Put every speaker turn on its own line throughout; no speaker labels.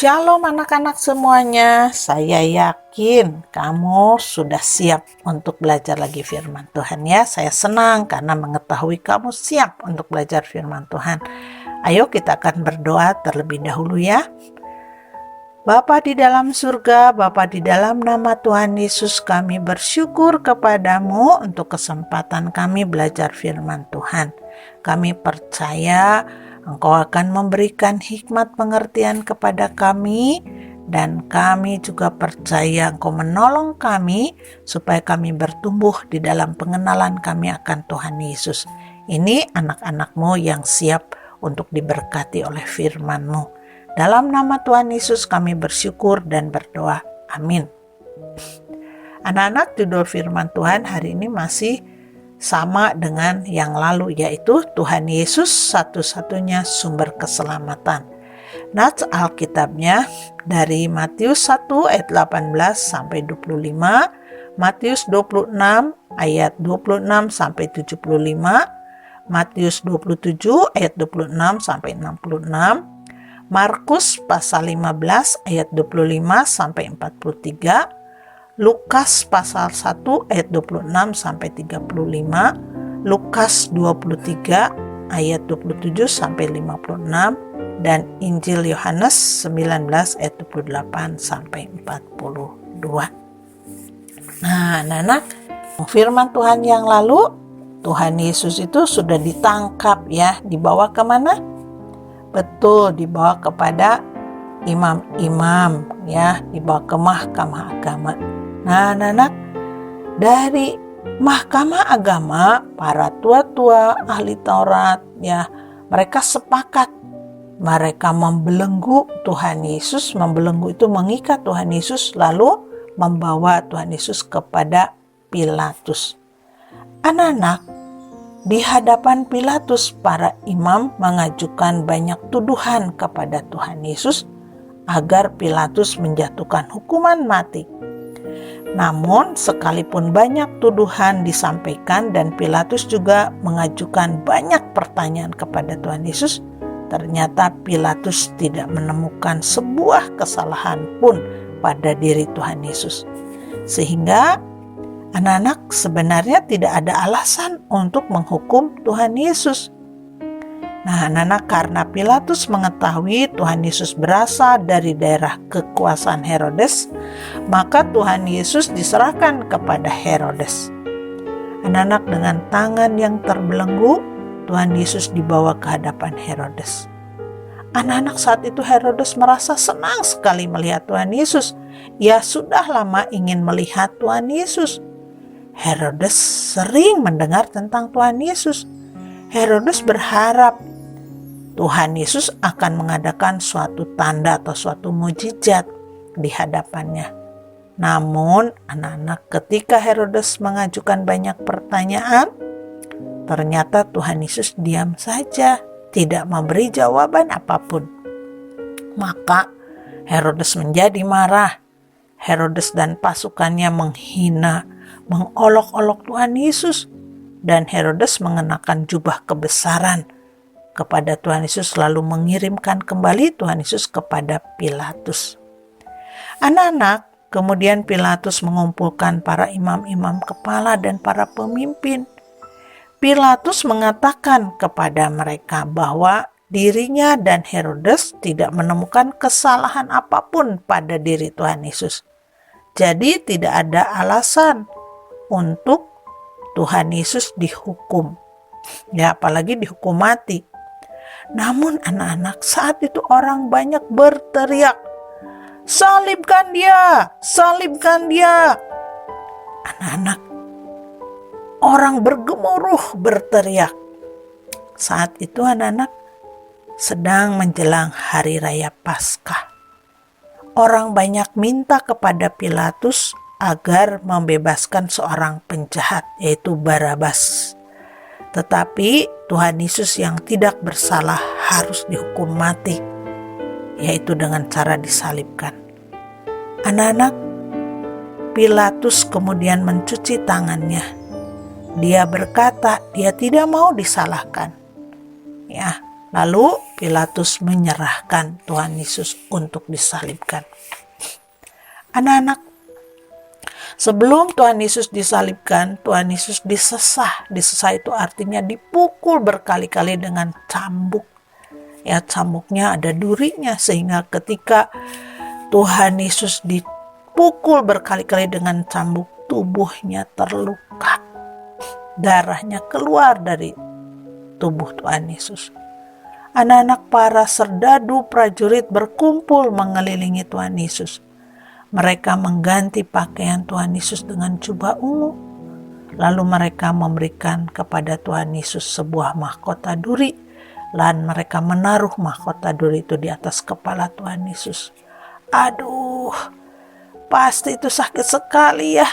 Shalom anak-anak semuanya, saya yakin kamu sudah siap untuk belajar lagi firman Tuhan ya. Saya senang karena mengetahui kamu siap untuk belajar firman Tuhan. Ayo kita akan berdoa terlebih dahulu ya. Bapa di dalam surga, Bapa di dalam nama Tuhan Yesus, kami bersyukur kepadamu untuk kesempatan kami belajar firman Tuhan. Kami percaya Engkau akan memberikan hikmat pengertian kepada kami, dan kami juga percaya Engkau menolong kami supaya kami bertumbuh di dalam pengenalan kami akan Tuhan Yesus. Ini anak-anak-Mu yang siap untuk diberkati oleh firman-Mu. Dalam nama Tuhan Yesus kami bersyukur dan berdoa. Amin. Anak-anak, judul firman Tuhan hari ini masih sama dengan yang lalu, yaitu Tuhan Yesus satu-satunya sumber keselamatan. Nats Alkitabnya dari Matius 1 ayat 18 sampai 25, Matius 26 ayat 26 sampai 75, Matius 27 ayat 26 sampai 66, Markus pasal 15 ayat 25 sampai 43, Lukas pasal 1 ayat 26 sampai 35, Lukas 23 ayat 27 sampai 56, dan Injil Yohanes 19 ayat 28 sampai 42. Nah, anak-anak, firman Tuhan yang lalu, Tuhan Yesus itu sudah ditangkap ya, dibawa kemana? Betul, dibawa kepada imam-imam ya, dibawa ke mahkamah agama. Nah, anak-anak, dari mahkamah agama, para tua-tua ahli Taurat ya, mereka sepakat, mereka membelenggu Tuhan Yesus. Membelenggu itu mengikat Tuhan Yesus, lalu membawa Tuhan Yesus kepada Pilatus. Anak-anak, di hadapan Pilatus, para imam mengajukan banyak tuduhan kepada Tuhan Yesus agar Pilatus menjatuhkan hukuman mati. Namun, sekalipun banyak tuduhan disampaikan dan Pilatus juga mengajukan banyak pertanyaan kepada Tuhan Yesus, ternyata Pilatus tidak menemukan sebuah kesalahan pun pada diri Tuhan Yesus. Sehingga anak-anak, sebenarnya tidak ada alasan untuk menghukum Tuhan Yesus. Nah, anak-anak, karena Pilatus mengetahui Tuhan Yesus berasal dari daerah kekuasaan Herodes, maka Tuhan Yesus diserahkan kepada Herodes. Anak-anak, dengan tangan yang terbelenggu, Tuhan Yesus dibawa ke hadapan Herodes. Anak-anak, saat itu Herodes merasa senang sekali melihat Tuhan Yesus. Ia sudah lama ingin melihat Tuhan Yesus. Herodes sering mendengar tentang Tuhan Yesus. Herodes berharap Tuhan Yesus akan mengadakan suatu tanda atau suatu mujizat di hadapannya. Namun, anak-anak, ketika Herodes mengajukan banyak pertanyaan, ternyata Tuhan Yesus diam saja, tidak memberi jawaban apapun. Maka Herodes menjadi marah. Herodes dan pasukannya menghina, mengolok-olok Tuhan Yesus, dan Herodes mengenakan jubah kebesaran kepada Tuhan Yesus, lalu mengirimkan kembali Tuhan Yesus kepada Pilatus. Anak-anak, kemudian Pilatus mengumpulkan para imam-imam kepala dan para pemimpin. Pilatus mengatakan kepada mereka bahwa dirinya dan Herodes tidak menemukan kesalahan apapun pada diri Tuhan Yesus. Jadi tidak ada alasan untuk Tuhan Yesus dihukum. Ya, apalagi dihukum mati. Namun anak-anak, saat itu orang banyak berteriak, "Salibkan dia! Salibkan dia!" Anak-anak, orang bergemuruh berteriak. Saat itu anak-anak sedang menjelang hari raya Paskah. Orang banyak minta kepada Pilatus agar membebaskan seorang penjahat, yaitu Barabas. Tetapi Tuhan Yesus yang tidak bersalah harus dihukum mati, yaitu dengan cara disalibkan. Anak-anak, Pilatus kemudian mencuci tangannya Dia berkata dia tidak mau disalahkan. Ya, lalu Pilatus menyerahkan Tuhan Yesus untuk disalibkan. Anak-anak, sebelum Tuhan Yesus disalibkan, Tuhan Yesus disesah. Disesah itu artinya dipukul berkali-kali dengan cambuk. Ya, cambuknya ada durinya, sehingga ketika Tuhan Yesus dipukul berkali-kali dengan cambuk, tubuhnya terluka. Darahnya keluar dari tubuh Tuhan Yesus. Anak-anak, para serdadu prajurit berkumpul mengelilingi Tuhan Yesus. Mereka mengganti pakaian Tuhan Yesus dengan jubah ungu. Lalu mereka memberikan kepada Tuhan Yesus sebuah mahkota duri. Dan mereka menaruh mahkota duri itu di atas kepala Tuhan Yesus. Aduh, pasti itu sakit sekali ya.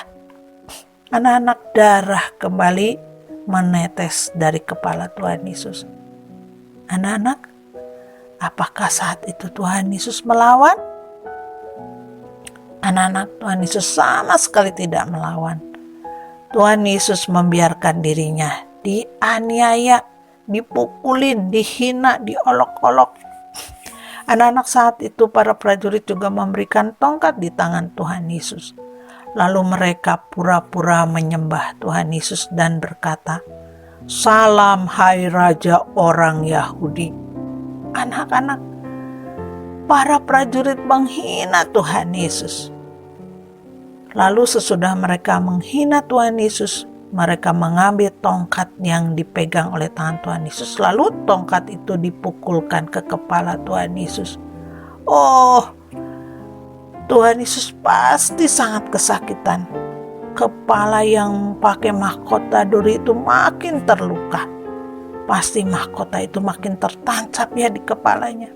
Anak-anak, darah kembali menetes dari kepala Tuhan Yesus. Anak-anak, apakah saat itu Tuhan Yesus melawan? Anak-anak, Tuhan Yesus sama sekali tidak melawan. Tuhan Yesus membiarkan dirinya dianiaya, dipukulin, dihina, diolok-olok. Anak-anak, saat itu para prajurit juga memberikan tongkat di tangan Tuhan Yesus. Lalu mereka pura-pura menyembah Tuhan Yesus dan berkata, "Salam hai Raja orang Yahudi." Anak-anak, para prajurit menghina Tuhan Yesus. Lalu sesudah mereka menghina Tuhan Yesus, mereka mengambil tongkat yang dipegang oleh tangan Tuhan Yesus. Lalu tongkat itu dipukulkan ke kepala Tuhan Yesus. Oh, Tuhan Yesus pasti sangat kesakitan. Kepala yang pakai mahkota duri itu makin terluka. Pasti mahkota itu makin tertancap ya di kepalanya.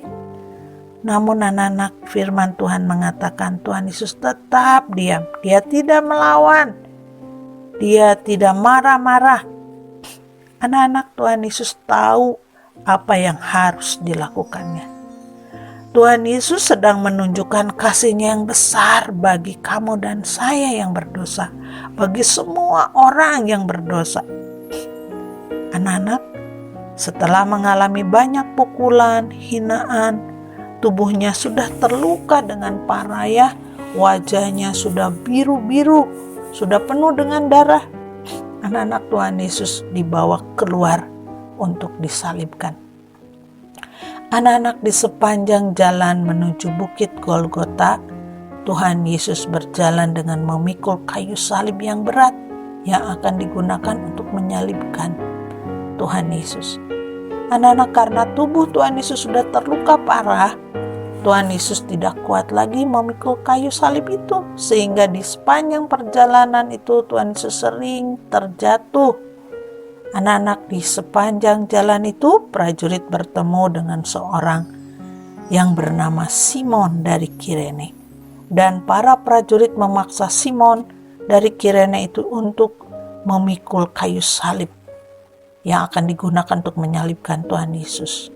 Namun anak-anak, firman Tuhan mengatakan Tuhan Yesus tetap diam. Dia tidak melawan. Dia tidak marah-marah. Anak-anak, Tuhan Yesus tahu apa yang harus dilakukannya. Tuhan Yesus sedang menunjukkan kasih-Nya yang besar bagi kamu dan saya yang berdosa, bagi semua orang yang berdosa. Anak-anak, setelah mengalami banyak pukulan, hinaan, tubuhnya sudah terluka dengan parah ya, wajahnya sudah biru-biru, sudah penuh dengan darah. Anak-anak, Tuhan Yesus dibawa keluar untuk disalibkan. Anak-anak, di sepanjang jalan menuju Bukit Golgota, Tuhan Yesus berjalan dengan memikul kayu salib yang berat yang akan digunakan untuk menyalibkan Tuhan Yesus. Anak-anak, karena tubuh Tuhan Yesus sudah terluka parah, Tuhan Yesus tidak kuat lagi memikul kayu salib itu, sehingga di sepanjang perjalanan itu Tuhan Yesus sering terjatuh. Anak-anak, di sepanjang jalan itu prajurit bertemu dengan seorang yang bernama Simon dari Kirene. Dan para prajurit memaksa Simon dari Kirene itu untuk memikul kayu salib yang akan digunakan untuk menyalibkan Tuhan Yesus.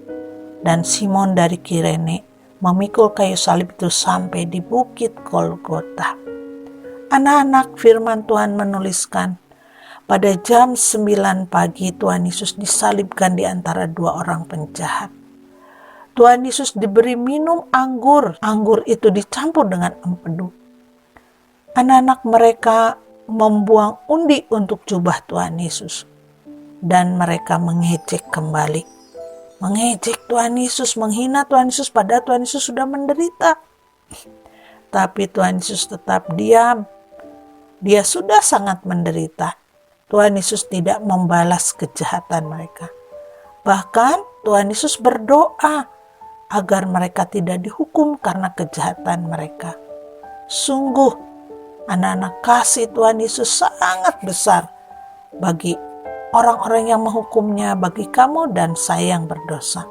Dan Simon dari Kirene memikul kayu salib itu sampai di Bukit Golgota. Anak-anak, firman Tuhan menuliskan, pada jam 9 pagi Tuhan Yesus disalibkan di antara dua orang penjahat. Tuhan Yesus diberi minum anggur. Anggur itu dicampur dengan empedu. Anak-anak, mereka membuang undi untuk jubah Tuhan Yesus. Dan mereka mengejek kembali. Mengejek Tuhan Yesus, menghina Tuhan Yesus, padahal Tuhan Yesus sudah menderita. Tapi Tuhan Yesus tetap diam. Dia sudah sangat menderita. Tuhan Yesus tidak membalas kejahatan mereka. Bahkan Tuhan Yesus berdoa agar mereka tidak dihukum karena kejahatan mereka. Sungguh, anak-anak, kasih Tuhan Yesus sangat besar bagi orang-orang yang menghukumnya, bagi kamu dan saya yang berdosa.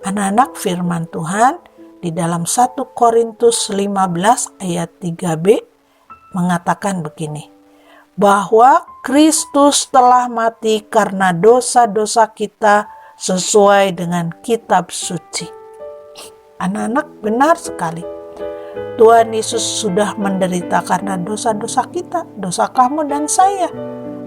Anak-anak, firman Tuhan di dalam 1 Korintus 15 ayat 3b mengatakan begini, bahwa Kristus telah mati karena dosa-dosa kita sesuai dengan kitab suci. Anak-anak, benar sekali. Tuhan Yesus sudah menderita karena dosa-dosa kita, dosa kamu dan saya.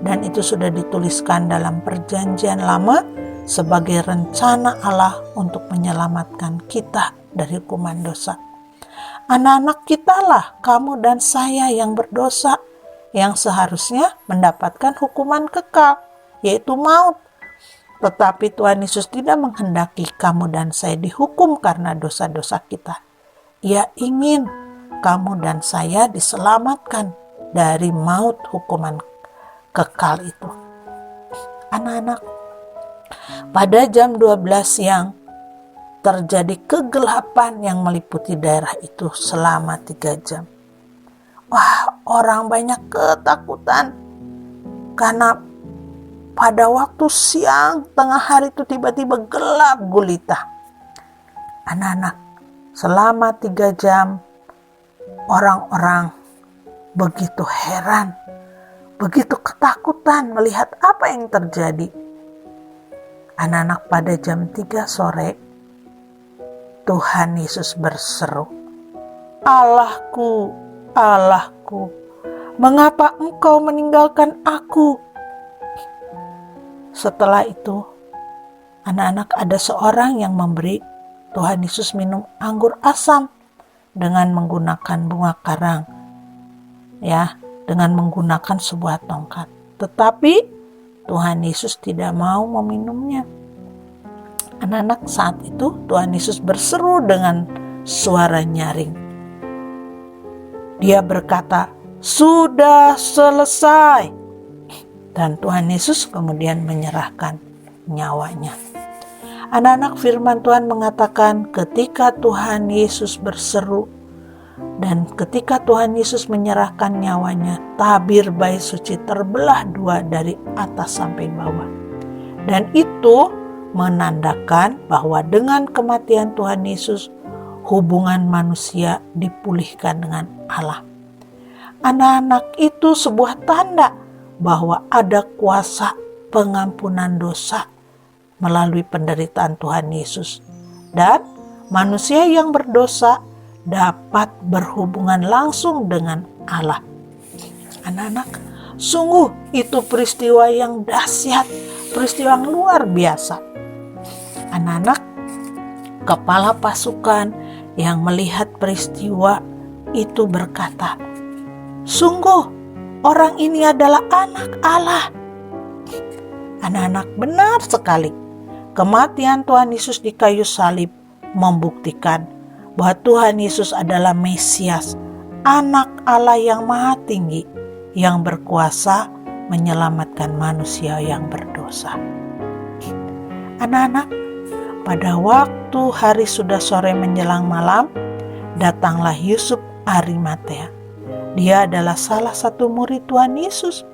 dan itu sudah dituliskan dalam Perjanjian Lama sebagai rencana Allah untuk menyelamatkan kita dari hukuman dosa. Anak-anak kitalah, kamu dan saya yang berdosa, yang seharusnya mendapatkan hukuman kekal, yaitu maut. Tetapi Tuhan Yesus tidak menghendaki kamu dan saya dihukum karena dosa-dosa kita. Ia ingin kamu dan saya diselamatkan dari maut, hukuman kekal itu. Anak-anak, pada jam 12 siang terjadi kegelapan yang meliputi daerah itu selama 3 jam. Wah, orang banyak ketakutan karena pada waktu siang tengah hari itu tiba-tiba gelap gulita. Anak-anak, selama 3 jam orang-orang begitu heran, begitu ketakutan melihat apa yang terjadi. Anak-anak, pada jam 3 sore Tuhan Yesus berseru, "Allahku, Allahku, mengapa engkau meninggalkan aku?" Setelah itu, anak-anak, ada seorang yang memberi Tuhan Yesus minum anggur asam dengan menggunakan bunga karang, dengan menggunakan sebuah tongkat. Tetapi Tuhan Yesus tidak mau meminumnya. Anak-anak, saat itu Tuhan Yesus berseru dengan suara nyaring. Dia berkata, "Sudah selesai." Dan Tuhan Yesus kemudian menyerahkan nyawanya. Anak-anak, firman Tuhan mengatakan ketika Tuhan Yesus berseru dan ketika Tuhan Yesus menyerahkan nyawanya, tabir bait suci terbelah 2 dari atas sampai bawah. Dan itu menandakan bahwa dengan kematian Tuhan Yesus, hubungan manusia dipulihkan dengan Allah. Anak-anak, itu sebuah tanda bahwa ada kuasa pengampunan dosa melalui penderitaan Tuhan Yesus. Dan manusia yang berdosa dapat berhubungan langsung dengan Allah. Anak-anak, sungguh itu peristiwa yang dahsyat, peristiwa yang luar biasa. Anak-anak, kepala pasukan yang melihat peristiwa itu berkata, "Sungguh orang ini adalah anak Allah." Anak-anak, benar sekali. Kematian Tuhan Yesus di kayu salib membuktikan bahwa Tuhan Yesus adalah Mesias, anak Allah yang maha tinggi, yang berkuasa menyelamatkan manusia yang berdosa. Anak-anak, pada waktu hari sudah sore menjelang malam, datanglah Yusuf Arimatea. Dia adalah salah satu murid Tuhan Yesus.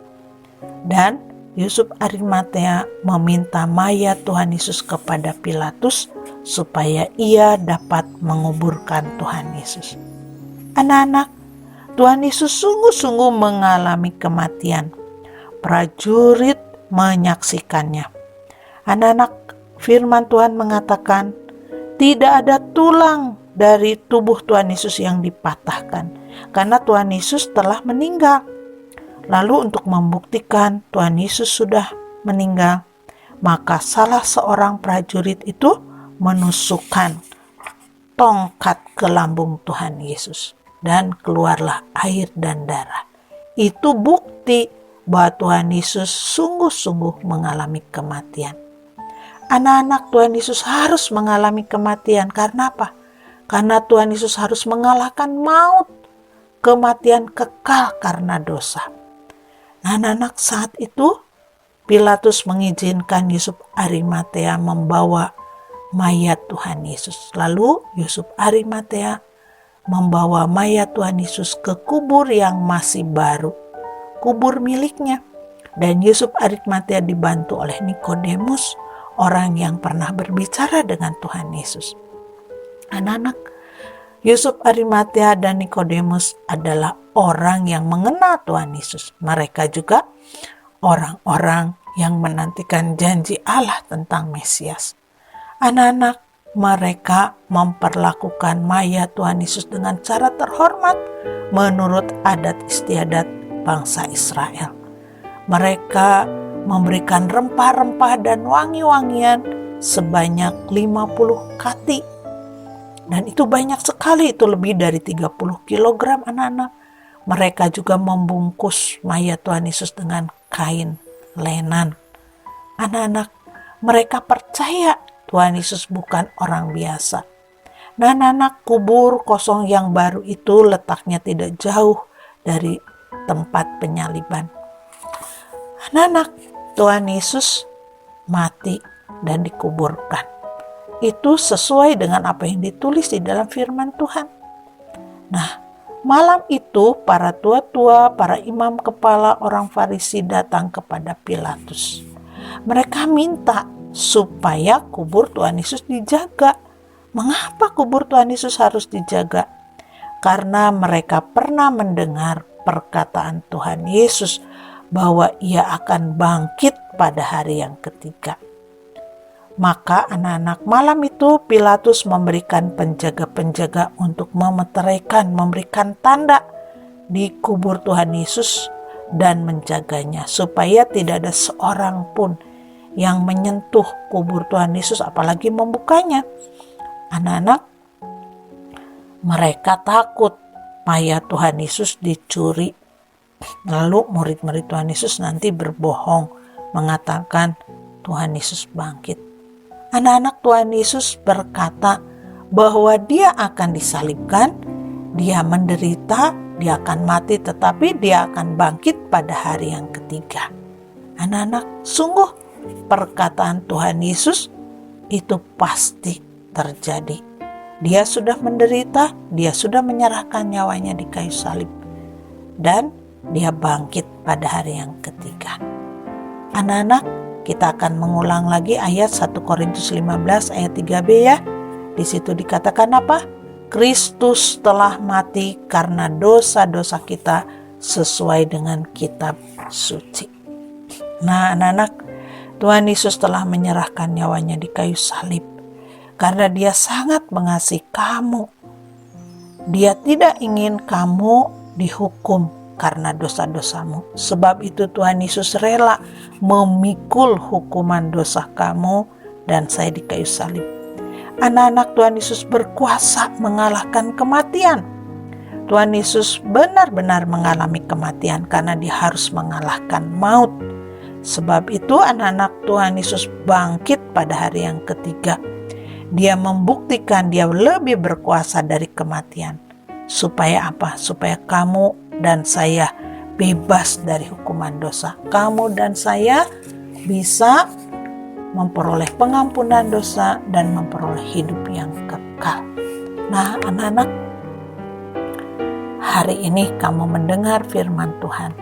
Dan Yusuf Arimatea meminta mayat Tuhan Yesus kepada Pilatus supaya ia dapat menguburkan Tuhan Yesus. Anak-anak, Tuhan Yesus sungguh-sungguh mengalami kematian. Prajurit menyaksikannya. Anak-anak, firman Tuhan mengatakan, tidak ada tulang dari tubuh Tuhan Yesus yang dipatahkan, karena Tuhan Yesus telah meninggal. Lalu untuk membuktikan Tuhan Yesus sudah meninggal, maka salah seorang prajurit itu menusukkan tongkat ke lambung Tuhan Yesus. Dan keluarlah air dan darah. Itu bukti bahwa Tuhan Yesus sungguh-sungguh mengalami kematian. Anak-anak, Tuhan Yesus harus mengalami kematian. Karena apa? Karena Tuhan Yesus harus mengalahkan maut, kematian kekal karena dosa. Anak-anak, saat itu Pilatus mengizinkan Yusuf Arimatea membawa mayat Tuhan Yesus. Lalu Yusuf Arimatea membawa mayat Tuhan Yesus ke kubur yang masih baru, kubur miliknya. Dan Yusuf Arimatea dibantu oleh Nikodemus, orang yang pernah berbicara dengan Tuhan Yesus. Anak-anak, Yusuf Arimatea dan Nikodemus adalah orang yang mengenal Tuhan Yesus. Mereka juga orang-orang yang menantikan janji Allah tentang Mesias. Anak-anak, mereka memperlakukan mayat Tuhan Yesus dengan cara terhormat menurut adat istiadat bangsa Israel. Mereka memberikan rempah-rempah dan wangi-wangian sebanyak 50 kati. Dan itu banyak sekali, itu lebih dari 30 kilogram anak-anak. Mereka juga membungkus mayat Tuhan Yesus dengan kain lenan. Anak-anak, mereka percaya Tuhan Yesus bukan orang biasa. Nah, anak-anak, kubur kosong yang baru itu letaknya tidak jauh dari tempat penyaliban. Anak-anak, Tuhan Yesus mati dan dikuburkan. Itu sesuai dengan apa yang ditulis di dalam firman Tuhan. Nah, malam itu para tua-tua, para imam kepala orang Farisi datang kepada Pilatus. Mereka minta supaya kubur Tuhan Yesus dijaga. Mengapa kubur Tuhan Yesus harus dijaga? Karena mereka pernah mendengar perkataan Tuhan Yesus bahwa ia akan bangkit pada hari yang ketiga. Maka anak-anak, malam itu Pilatus memberikan penjaga-penjaga untuk memeteraikan, memberikan tanda di kubur Tuhan Yesus dan menjaganya supaya tidak ada seorang pun yang menyentuh kubur Tuhan Yesus apalagi membukanya. Anak-anak, mereka takut mayat Tuhan Yesus dicuri. Lalu murid-murid Tuhan Yesus nanti berbohong mengatakan Tuhan Yesus bangkit. Anak-anak, Tuhan Yesus berkata bahwa dia akan disalibkan, dia menderita, dia akan mati, tetapi dia akan bangkit pada hari yang ketiga. Anak-anak, sungguh perkataan Tuhan Yesus itu pasti terjadi. Dia sudah menderita, dia sudah menyerahkan nyawanya di kayu salib, dan dia bangkit pada hari yang ketiga. Anak-anak, kita akan mengulang lagi ayat 1 Korintus 15 ayat 3b ya. Di situ dikatakan apa? Kristus telah mati karena dosa-dosa kita sesuai dengan kitab suci. Nah, anak-anak, Tuhan Yesus telah menyerahkan nyawanya di kayu salib karena dia sangat mengasihi kamu. Dia tidak ingin kamu dihukum karena dosa-dosamu. Sebab itu Tuhan Yesus rela memikul hukuman dosa kamu dan saya di kayu salib. Anak-anak, Tuhan Yesus berkuasa mengalahkan kematian. Tuhan Yesus benar-benar mengalami kematian karena dia harus mengalahkan maut. Sebab itu anak-anak, Tuhan Yesus bangkit pada hari yang ketiga. Dia membuktikan dia lebih berkuasa dari kematian. Supaya apa? Supaya kamu dan saya bebas dari hukuman dosa. Kamu dan saya bisa memperoleh pengampunan dosa dan memperoleh hidup yang kekal. Nah, anak-anak, hari ini kamu mendengar firman Tuhan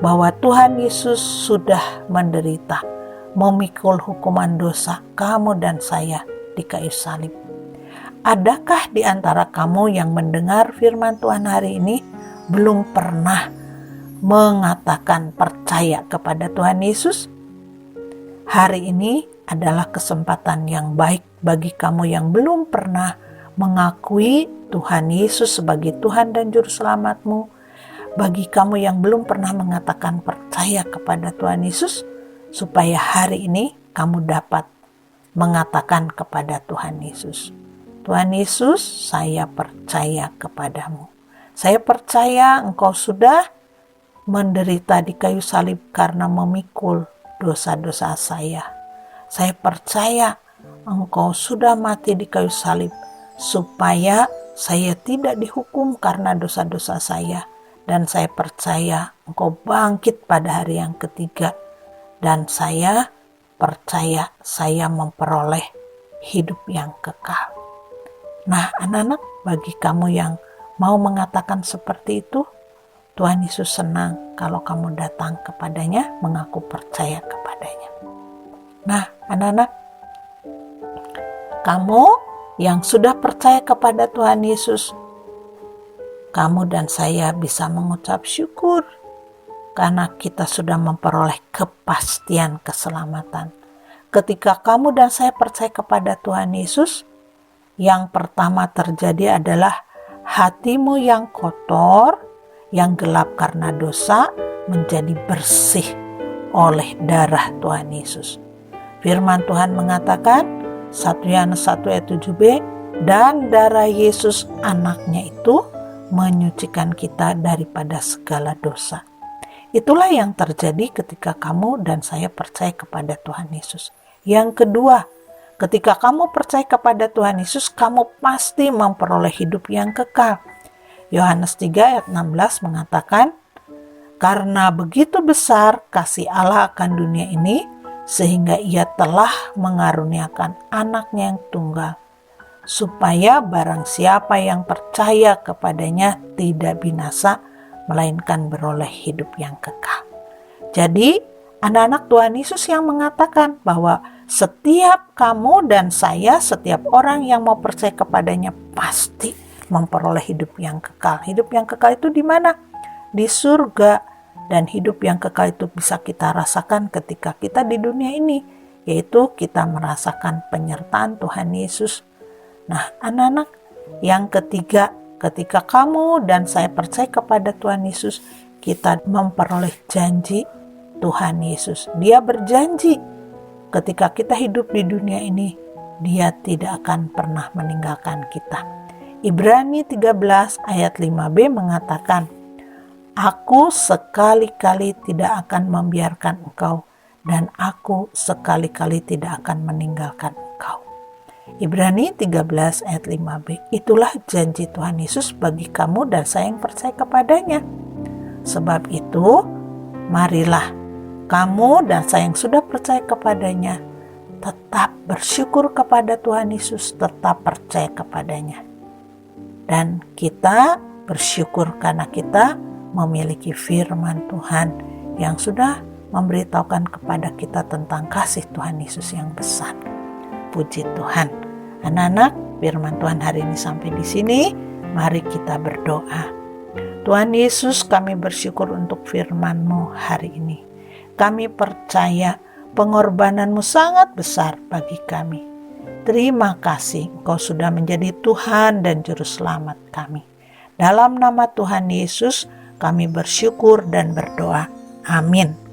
bahwa Tuhan Yesus sudah menderita, memikul hukuman dosa kamu dan saya di kayu salib. Adakah di antara kamu yang mendengar firman Tuhan hari ini belum pernah mengatakan percaya kepada Tuhan Yesus? Hari ini adalah kesempatan yang baik bagi kamu yang belum pernah mengakui Tuhan Yesus sebagai Tuhan dan Juru Selamatmu. Bagi kamu yang belum pernah mengatakan percaya kepada Tuhan Yesus, supaya hari ini kamu dapat mengatakan kepada Tuhan Yesus, Tuhan Yesus, saya percaya kepadamu. Saya percaya Engkau sudah menderita di kayu salib karena memikul dosa-dosa saya. Saya percaya Engkau sudah mati di kayu salib supaya saya tidak dihukum karena dosa-dosa saya. Dan saya percaya Engkau bangkit pada hari yang ketiga. Dan saya percaya saya memperoleh hidup yang kekal. Nah, anak-anak, bagi kamu yang mau mengatakan seperti itu, Tuhan Yesus senang kalau kamu datang kepadanya, mengaku percaya kepadanya. Nah, anak-anak, kamu yang sudah percaya kepada Tuhan Yesus, kamu dan saya bisa mengucap syukur karena kita sudah memperoleh kepastian keselamatan. Ketika kamu dan saya percaya kepada Tuhan Yesus, yang pertama terjadi adalah hatimu yang kotor, yang gelap karena dosa, menjadi bersih oleh darah Tuhan Yesus. Firman Tuhan mengatakan 1 Yohanes 1 ayat 7b, dan darah Yesus anaknya itu menyucikan kita daripada segala dosa. Itulah yang terjadi ketika kamu dan saya percaya kepada Tuhan Yesus. Yang kedua, ketika kamu percaya kepada Tuhan Yesus, kamu pasti memperoleh hidup yang kekal. Yohanes 3 ayat 16 mengatakan, karena begitu besar kasih Allah akan dunia ini, sehingga ia telah mengaruniakan anaknya yang tunggal, supaya barang siapa yang percaya kepadanya tidak binasa, melainkan beroleh hidup yang kekal. Jadi, anak-anak Tuhan Yesus yang mengatakan bahwa setiap kamu dan saya, setiap orang yang mau percaya kepadanya pasti memperoleh hidup yang kekal. Hidup yang kekal itu di mana? Di surga. Dan hidup yang kekal itu bisa kita rasakan ketika kita di dunia ini, yaitu kita merasakan penyertaan Tuhan Yesus. Nah, anak-anak, yang ketiga, ketika kamu dan saya percaya kepada Tuhan Yesus, kita memperoleh janji Tuhan Yesus. Dia berjanji ketika kita hidup di dunia ini, Dia tidak akan pernah meninggalkan kita. Ibrani 13 ayat 5b mengatakan, Aku sekali-kali tidak akan membiarkan engkau, dan aku sekali-kali tidak akan meninggalkan engkau. Ibrani 13 ayat 5b. Itulah janji Tuhan Yesus bagi kamu dan saya yang percaya kepadanya. Sebab itu, marilah kamu dan saya yang sudah percaya kepadanya tetap bersyukur kepada Tuhan Yesus, tetap percaya kepadanya. Dan kita bersyukur karena kita memiliki firman Tuhan yang sudah memberitahukan kepada kita tentang kasih Tuhan Yesus yang besar. Puji Tuhan. Anak-anak, firman Tuhan hari ini sampai di sini. Mari kita berdoa. Tuhan Yesus, kami bersyukur untuk firman-Mu hari ini. Kami percaya pengorbanan-Mu sangat besar bagi kami. Terima kasih Engkau sudah menjadi Tuhan dan Juru Selamat kami. Dalam nama Tuhan Yesus, kami bersyukur dan berdoa. Amin.